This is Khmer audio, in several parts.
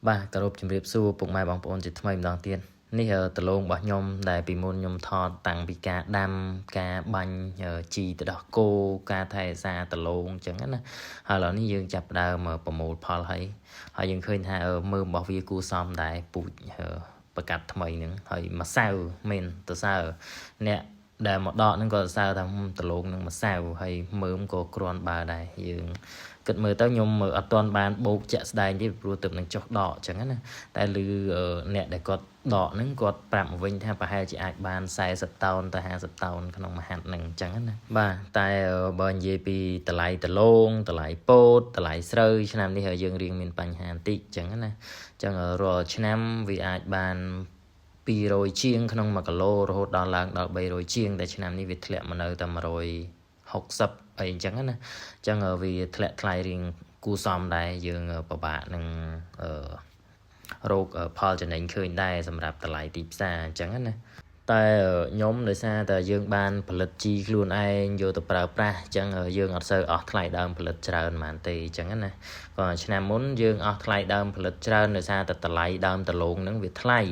បាទគោរពជំរាបសួរពុកម៉ែបងប្អូនជាថ្មីម្ដងទៀតនេះតលងរបស់ខ្ញុំដែលពីមុនខ្ញុំថតតាំងពីការដាំការបាញ់ជីទៅដោះគោការថែរក្សាតលងអញ្ចឹងណាហើយឥឡូវនេះយើងចាប់ផ្ដើមប្រមូលផលហើយយើងឃើញថាមើមរបស់វាគួរសមដែរពូជប្រកាសថ្មីហ្នឹងហើយម្សៅមែនតើសើអ្នកដែលមកដកហ្នឹងក៏សើថាតលងនឹងម្សៅហើយមើមក៏គ្រាន់បើដែរយើងគិតមើលទៅខ្ញុំអត់ទាន់បានបោកជាក់ស្ដែងទេព្រោះទឹកនឹងចុះដកអញ្ចឹងណាតែឮអ្នកដែលគាត់ដកហ្នឹងគាត់ប្រាប់មកវិញថាប្រហែលជាអាចបាន40តោនទៅ50តោនក្នុងមួយហាត់ហ្នឹងអញ្ចឹងណាបាទតែបើនិយាយពីតម្លៃតលងតម្លៃពោតតម្លៃស្រូវឆ្នាំនេះយើងរៀងមានបញ្ហាបន្តិចអញ្ចឹងណាអញ្ចឹងរាល់ឆ្នាំវាអាចបាន200ជាងក្នុង1គីឡូរហូតដល់ឡើងដល់300ជាងតែឆ្នាំនេះវាធ្លាក់មកនៅតែ160អីអញ្ចឹងណាអញ្ចឹងវាធ្លាក់ថ្លៃរៀងគួរសមដែរយើងពិបាកនឹងរកផលចំណេញឃើញដែរសម្រាប់តម្លៃទីផ្សារអញ្ចឹងណាតែខ្ញុំដោយសារតែយើងបានផលិតជីខ្លួនឯងយកទៅប្រើប្រាស់អញ្ចឹងយើងអត់សូវអស់ថ្លៃដើមផលិតច្រើនប៉ុន្មានទេអញ្ចឹងណាក៏ឆ្នាំមុនយើងអស់ថ្លៃដើមផលិតច្រើនដោយសារតែតម្លៃដើមដលងហ្នឹងវាថ្លៃ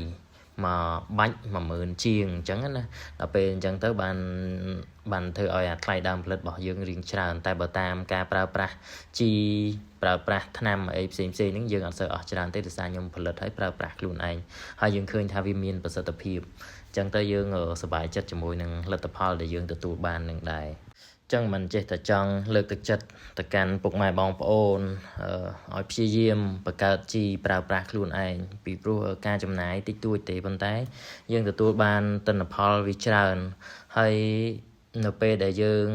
មកបាច់10000ជាងអញ្ចឹងណាដល់ពេលអញ្ចឹងទៅបានធ្វើឲ្យអាថ្លៃដើមផលិតរបស់យើងរៀងច្រើនតែបើតាមការប្រើប្រាស់ជីប្រើប្រាស់ថ្នាំអីផ្សេងហ្នឹងយើងអត់សូវអស់ច្រើនទេដោយសារខ្ញុំផលិតឲ្យប្រើប្រាស់ខ្លួនឯងហើយយើងឃើញថាវាមានប្រសិទ្ធភាពអញ្ចឹងទៅយើងសប្បាយចិត្តជាមួយនឹងលទ្ធផលដែលយើងទទួលបាននឹងដែរចឹងមិនចេះតែចង់លើកទឹកចិត្តទៅកាន់ពុកម៉ែបងប្អូនឲ្យព្យាយាមបង្កើតជីប្រើប្រាស់ខ្លួនឯងពីព្រោះការចំណាយតិចតួចទេប៉ុន្តែយើងទទួលបានទិន្នផលវាច្រើនហើយនៅពេលដែលយើង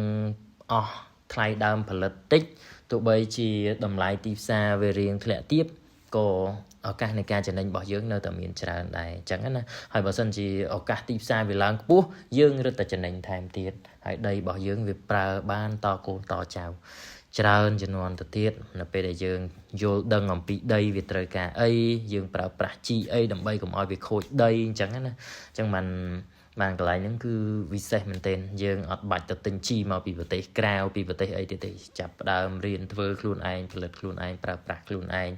អស់ថ្លៃដើមផលិតតិចទោះបីជាតម្លៃទីផ្សារវារៀងធ្លាក់ទាបក៏ឱកាសនៃការចំណេញរបស់យើងនៅតែមានច្រើនដែរអញ្ចឹងណាហើយបើសិនជាឱកាសទីផ្សារវាឡើងខ្ពស់យើងរឹតតែចំណេញថែមទៀតហើយដីរបស់យើងវាប្រើបានតកូនតចៅច្រើនជំនាន់ទៅទៀតនៅពេលដែលយើងយល់ដឹងអំពីដីវាត្រូវការអីយើងប្រើប្រាស់ជីអីដើម្បីកុំឲ្យវាខូចដីអញ្ចឹងណាអញ្ចឹងបានកន្លែងហ្នឹងគឺវិសេសមែនទែនយើងអត់បាច់ទៅទិញជីមកពីប្រទេសក្រៅពីប្រទេសអីទៀតទេចាប់ផ្ដើមរៀនធ្វើខ្លួនឯងផលិតខ្លួនឯងប្រើប្រាស់ខ្លួនឯង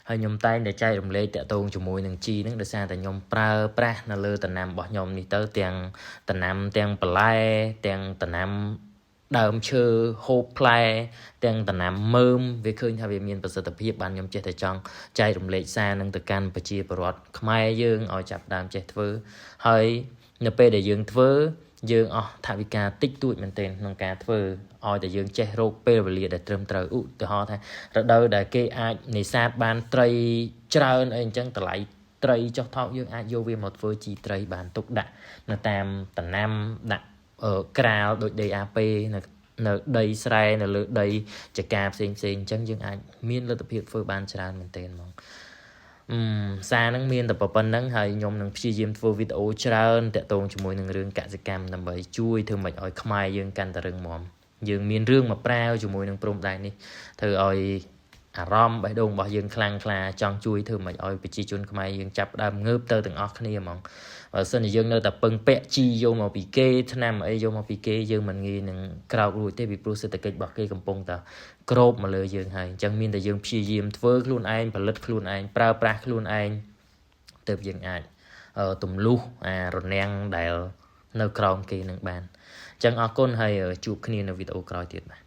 ហើយខ្ញុំតែងតែចែករំលែកតាក់ទងជាមួយនឹងជីហ្នឹងដោយសារតែខ្ញុំប្រើប្រាស់នៅលើដំណាំរបស់ខ្ញុំនេះទៅទាំងដំណាំទាំងបន្លែទាំងដំណាំដើមឈើហូបផ្លែទាំងដំណាំមើមវាឃើញថាវាមានប្រសិទ្ធភាពបានខ្ញុំចេះតែចង់ចែករំលែកសារនឹងទៅកាន់ប្រជាពលរដ្ឋខ្មែរយើងឲ្យចាប់ដើមចេះធ្វើហើយនៅពេលដែលយើងធ្វើយើងអស់ថវិកាតិចតួចមែនទែនក្នុងការធ្វើឲ្យតែយើងចេះរកពេលវេលាដែលត្រឹមត្រូវឧទាហរណ៍ថារដូវដែលគេអាចនេសាទបានត្រីច្រើនអីអញ្ចឹងតម្លៃត្រីចុះថោកយើងអាចយកវាមកធ្វើជីត្រីបានទុកដាក់នៅតាមដំណាំដាក់ក្រាលដូច DAP នៅដីស្រែនៅលើដីចកាផ្សេងអញ្ចឹងយើងអាចមានលទ្ធភាពធ្វើបានច្រើនមែនទែនហ្មងសារហ្នឹងមានតែប៉ុណ្្នឹងហើយខ្ញុំនឹងព្យាយាមធ្វើវីដេអូច្រើនតាក់ទងជាមួយនឹងរឿងកសិកម្មដើម្បីជួយធ្វើម៉េចឲ្យខ្មែរយើងកាន់តែរឹងមាំយើងមានរឿងមកប្រាវជាមួយនឹងព្រំដែននេះធ្វើឲ្យអារម្មណ៍បេះដូងរបស់យើងខ្លាំងក្លាចង់ជួយធ្វើម៉េចឲ្យប្រជាជនខ្មែរយើងចាប់ផ្ដើមងើបទៅទាំងអស់គ្នាហ្មងបើសិនជាយើងនៅតែពឹងពាក់ជីយកមកពីគេថ្នាំអីយកមកពីគេយើងមិនងាយនឹងក្រោករួចទេពីព្រោះសេដ្ឋកិច្ចរបស់គេកំពុងតែក្របមកលើយើងហើយអញ្ចឹងមានតែយើងព្យាយាមធ្វើខ្លួនឯងផលិតខ្លួនឯងប្រើប្រាស់ខ្លួនឯងទើបយើងអាចទម្លុះអារនាំងដែលនៅក្រោមគេនឹងបានអញ្ចឹងអរគុណហើយជួបគ្នានៅវីដេអូក្រោយទៀតបាទ